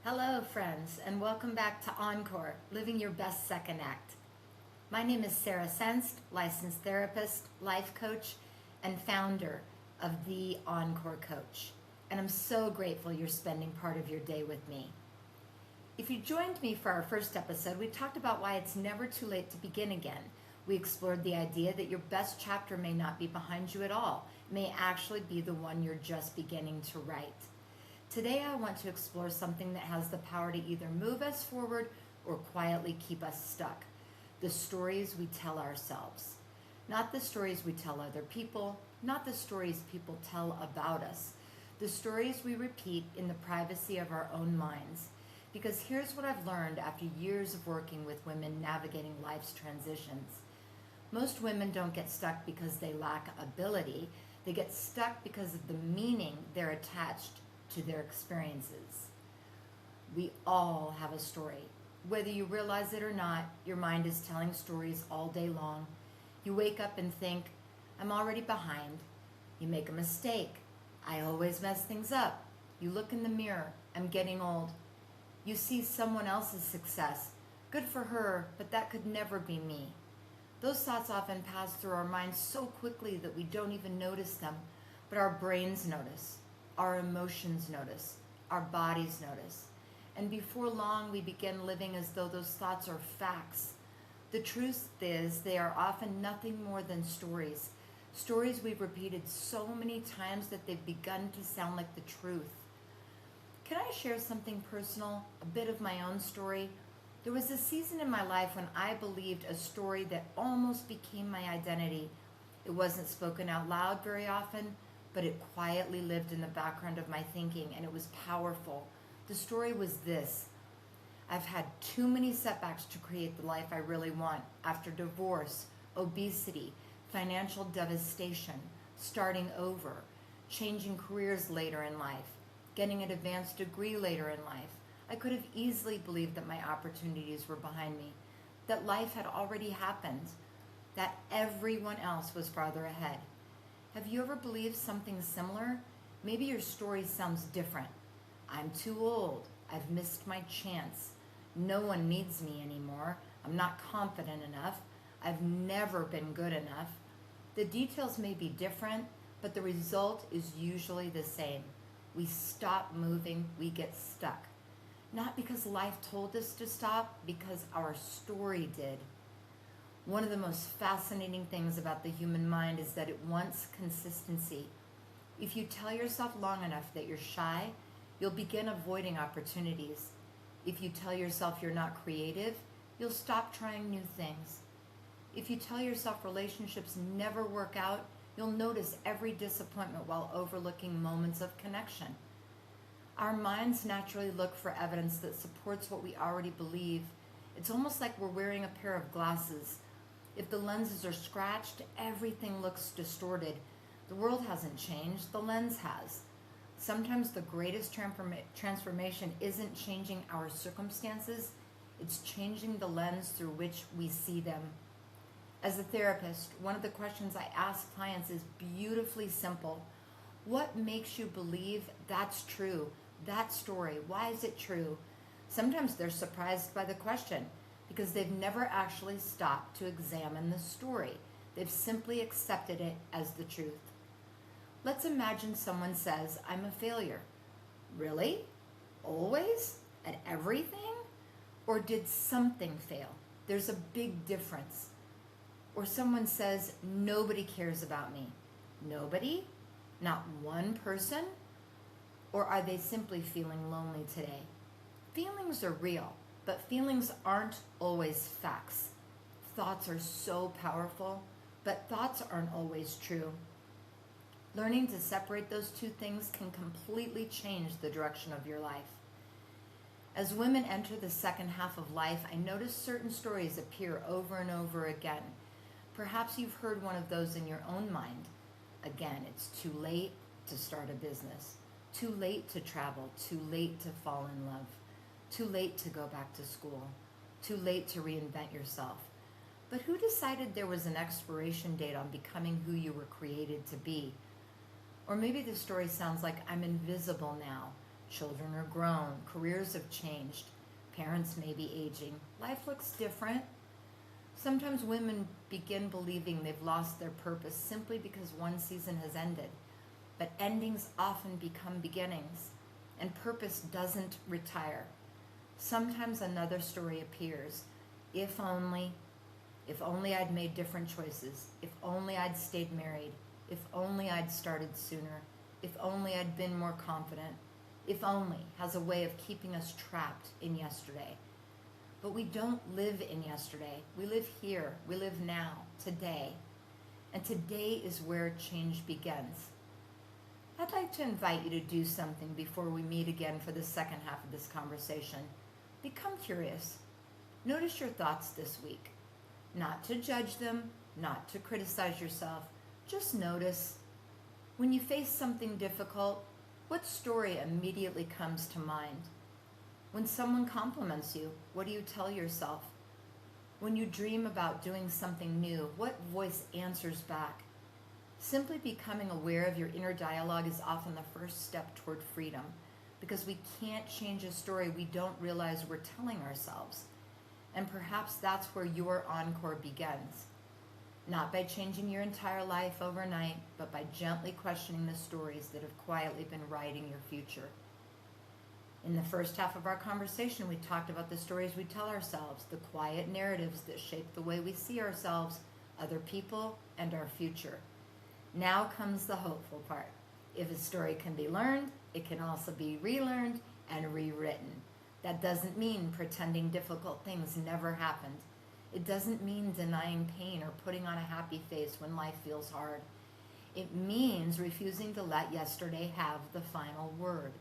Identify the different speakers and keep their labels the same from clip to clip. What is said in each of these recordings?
Speaker 1: Hello, friends, and welcome back to Encore, Living Your Best Second Act. My name is Sarah Senst, licensed therapist, life coach, and founder of the Encore Coach. And I'm so grateful you're spending part of your day with me. If you joined me for our first episode, we talked about why it's never too late to begin again. We explored the idea that your best chapter may not be behind you at all, it may actually be the one you're just beginning to write. Today I want to explore something that has the power to either move us forward or quietly keep us stuck. The stories we tell ourselves. Not the stories we tell other people, not the stories people tell about us. The stories we repeat in the privacy of our own minds. Because here's what I've learned after years of working with women navigating life's transitions. Most women don't get stuck because they lack ability. They get stuck because of the meaning they're attached to their experiences. We all have a story. Whether you realize it or not, your mind is telling stories all day long. You wake up and think, I'm already behind. You make a mistake. I always mess things up. You look in the mirror. I'm getting old. You see someone else's success. Good for her, but that could never be me. Those thoughts often pass through our minds so quickly that we don't even notice them, but our brains notice. Our emotions notice, our bodies notice, and before long we begin living as though those thoughts are facts. The truth is they are often nothing more than stories, stories we've repeated so many times that they've begun to sound like the truth. Can I share something personal, a bit of my own story? There was a season in my life when I believed a story that almost became my identity. It wasn't spoken out loud very often, but it quietly lived in the background of my thinking, and it was powerful. The story was this: I've had too many setbacks to create the life I really want. After divorce, obesity, financial devastation, starting over, changing careers later in life, getting an advanced degree later in life, I could have easily believed that my opportunities were behind me, that life had already happened, that everyone else was farther ahead. Have you ever believed something similar? Maybe your story sounds different. I'm too old. I've missed my chance. No one needs me anymore. I'm not confident enough. I've never been good enough. The details may be different, but the result is usually the same. We stop moving, we get stuck. Not because life told us to stop, because our story did. One of the most fascinating things about the human mind is that it wants consistency. If you tell yourself long enough that you're shy, you'll begin avoiding opportunities. If you tell yourself you're not creative, you'll stop trying new things. If you tell yourself relationships never work out, you'll notice every disappointment while overlooking moments of connection. Our minds naturally look for evidence that supports what we already believe. It's almost like we're wearing a pair of glasses. If the lenses are scratched, everything looks distorted. The world hasn't changed, the lens has. Sometimes the greatest transformation isn't changing our circumstances, it's changing the lens through which we see them. As a therapist, one of the questions I ask clients is beautifully simple. What makes you believe that's true? That story, why is it true? Sometimes they're surprised by the question, because they've never actually stopped to examine the story. They've simply accepted it as the truth. Let's imagine someone says, I'm a failure. Really? Always? At everything? Or did something fail? There's a big difference. Or someone says, nobody cares about me. Nobody? Not one person? Or are they simply feeling lonely today? Feelings are real. But feelings aren't always facts. Thoughts are so powerful, but thoughts aren't always true. Learning to separate those two things can completely change the direction of your life. As women enter the second half of life, I notice certain stories appear over and over again. Perhaps you've heard one of those in your own mind. Again, it's too late to start a business, too late to travel, too late to fall in love. Too late to go back to school. Too late to reinvent yourself. But who decided there was an expiration date on becoming who you were created to be? Or maybe the story sounds like I'm invisible now. Children are grown, careers have changed, parents may be aging, life looks different. Sometimes women begin believing they've lost their purpose simply because one season has ended. But endings often become beginnings, and purpose doesn't retire. Sometimes another story appears. If only I'd made different choices. If only I'd stayed married. If only I'd started sooner. If only I'd been more confident. If only has a way of keeping us trapped in yesterday. But we don't live in yesterday. We live here. We live now, today. And today is where change begins. I'd like to invite you to do something before we meet again for the second half of this conversation. Become curious. Notice your thoughts this week. Not to judge them, not to criticize yourself. Just notice. When you face something difficult, what story immediately comes to mind? When someone compliments you, what do you tell yourself? When you dream about doing something new, what voice answers back? Simply becoming aware of your inner dialogue is often the first step toward freedom, because we can't change a story we don't realize we're telling ourselves. And perhaps that's where your encore begins. Not by changing your entire life overnight, but by gently questioning the stories that have quietly been writing your future. In the first half of our conversation, we talked about the stories we tell ourselves, the quiet narratives that shape the way we see ourselves, other people, and our future. Now comes the hopeful part. If a story can be learned, it can also be relearned and rewritten. That doesn't mean pretending difficult things never happened. It doesn't mean denying pain or putting on a happy face when life feels hard. It means refusing to let yesterday have the final word.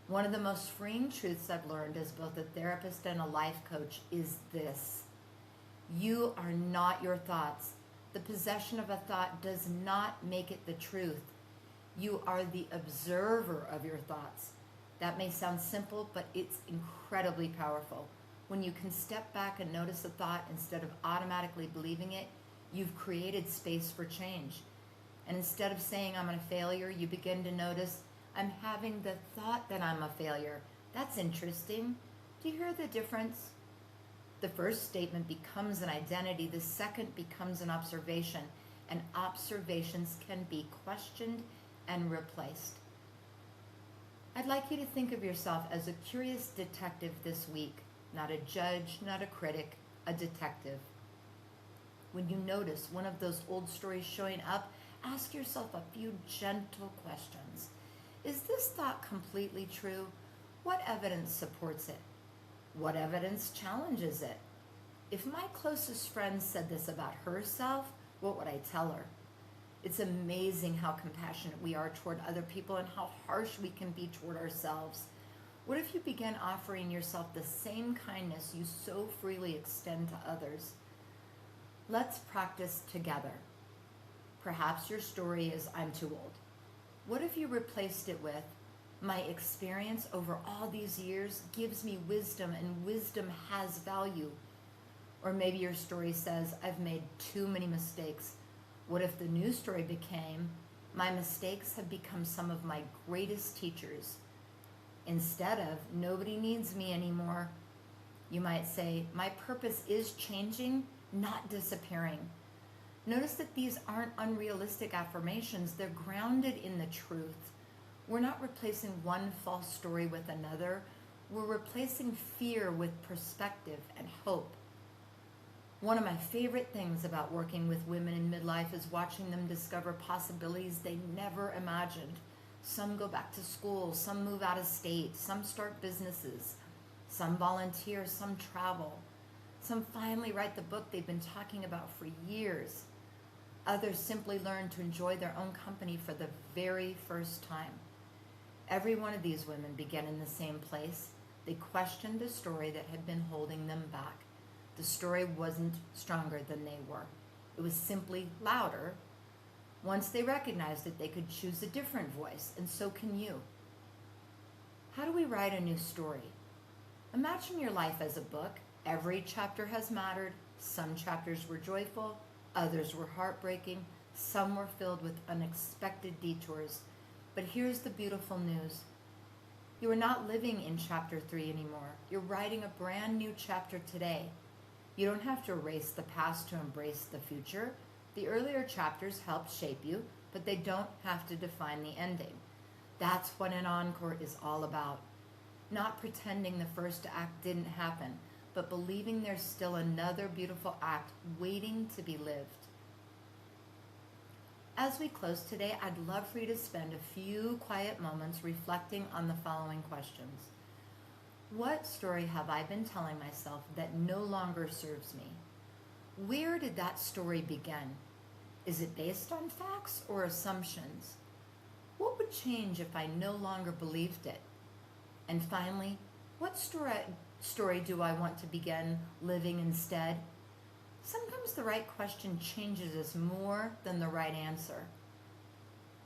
Speaker 1: One of the most freeing truths I've learned as both a therapist and a life coach is this: you are not your thoughts. The possession of a thought does not make it the truth. You are the observer of your thoughts. That may sound simple, but it's incredibly powerful. When you can step back and notice a thought instead of automatically believing it, you've created space for change. And instead of saying I'm a failure, you begin to notice I'm having the thought that I'm a failure. That's interesting. Do you hear the difference? The first statement becomes an identity. The second becomes an observation. And observations can be questioned and replaced. I'd like you to think of yourself as a curious detective this week. Not a judge, not a critic, a detective. When you notice one of those old stories showing up, ask yourself a few gentle questions. Is this thought completely true? What evidence supports it? What evidence challenges it? If my closest friend said this about herself, what would I tell her? It's amazing how compassionate we are toward other people and how harsh we can be toward ourselves. What if you began offering yourself the same kindness you so freely extend to others? Let's practice together. Perhaps your story is I'm too old. What if you replaced it with my experience over all these years gives me wisdom, and wisdom has value? Or maybe your story says I've made too many mistakes. What if the new story became my mistakes have become some of my greatest teachers? Instead of nobody needs me anymore, you might say my purpose is changing, not disappearing. Notice that these aren't unrealistic affirmations. They're grounded in the truth. We're not replacing one false story with another. We're replacing fear with perspective and hope. One of my favorite things about working with women in midlife is watching them discover possibilities they never imagined. Some go back to school, some move out of state, some start businesses, some volunteer, some travel. Some finally write the book they've been talking about for years. Others simply learn to enjoy their own company for the very first time. Every one of these women began in the same place. They questioned a story that had been holding them back. The story wasn't stronger than they were. It was simply louder. Once they recognized it, they could choose a different voice, and so can you. How do we write a new story? Imagine your life as a book. Every chapter has mattered. Some chapters were joyful, others were heartbreaking, some were filled with unexpected detours. But here's the beautiful news. You are not living in chapter 3 anymore. You're writing a brand new chapter today. You don't have to erase the past to embrace the future. The earlier chapters helped shape you, but they don't have to define the ending. That's what an encore is all about. Not pretending the first act didn't happen, but believing there's still another beautiful act waiting to be lived. As we close today, I'd love for you to spend a few quiet moments reflecting on the following questions. What story have I been telling myself that no longer serves me? Where did that story begin? Is it based on facts or assumptions? What would change if I no longer believed it? And finally, what story do I want to begin living instead? Sometimes the right question changes us more than the right answer.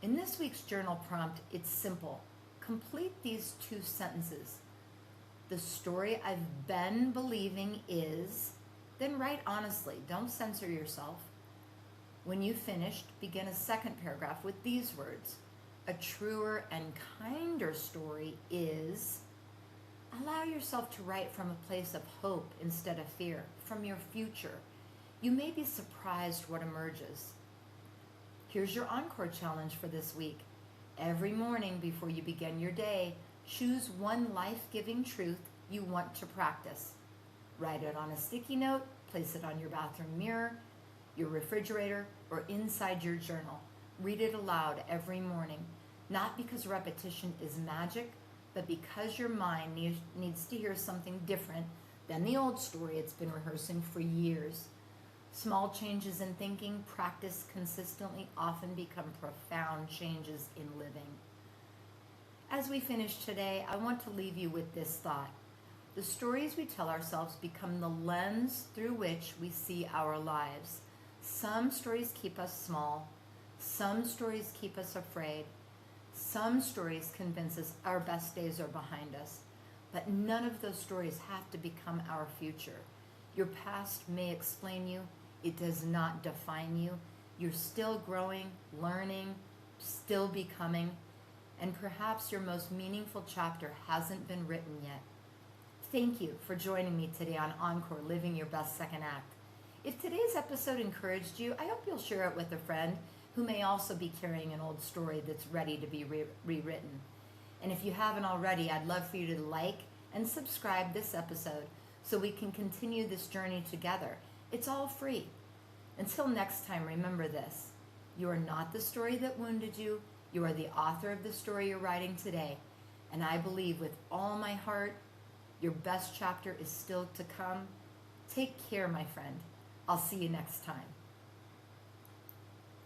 Speaker 1: In this week's journal prompt, it's simple. Complete these 2 sentences. The story I've been believing is, then write honestly. Don't censor yourself. When you've finished, begin a second paragraph with these words. A truer and kinder story is, allow yourself to write from a place of hope instead of fear, from your future. You may be surprised what emerges. Here's your encore challenge for this week. Every morning before you begin your day, choose one life-giving truth you want to practice. Write it on a sticky note, place it on your bathroom mirror, your refrigerator, or inside your journal. Read it aloud every morning, not because repetition is magic, but because your mind needs to hear something different than the old story it's been rehearsing for years. Small changes in thinking, practiced consistently, often become profound changes in living. As we finish today, I want to leave you with this thought. The stories we tell ourselves become the lens through which we see our lives. Some stories keep us small. Some stories keep us afraid. Some stories convince us our best days are behind us. But none of those stories have to become our future. Your past may explain you. It does not define you. You're still growing, learning, still becoming, and perhaps your most meaningful chapter hasn't been written yet. Thank you for joining me today on Encore, Living Your Best Second Act. If today's episode encouraged you, I hope you'll share it with a friend who may also be carrying an old story that's ready to be rewritten. And if you haven't already, I'd love for you to like and subscribe this episode so we can continue this journey together. It's all free. Until next time, remember this. You are not the story that wounded you. You are the author of the story you're writing today. And I believe with all my heart, your best chapter is still to come. Take care, my friend. I'll see you next time.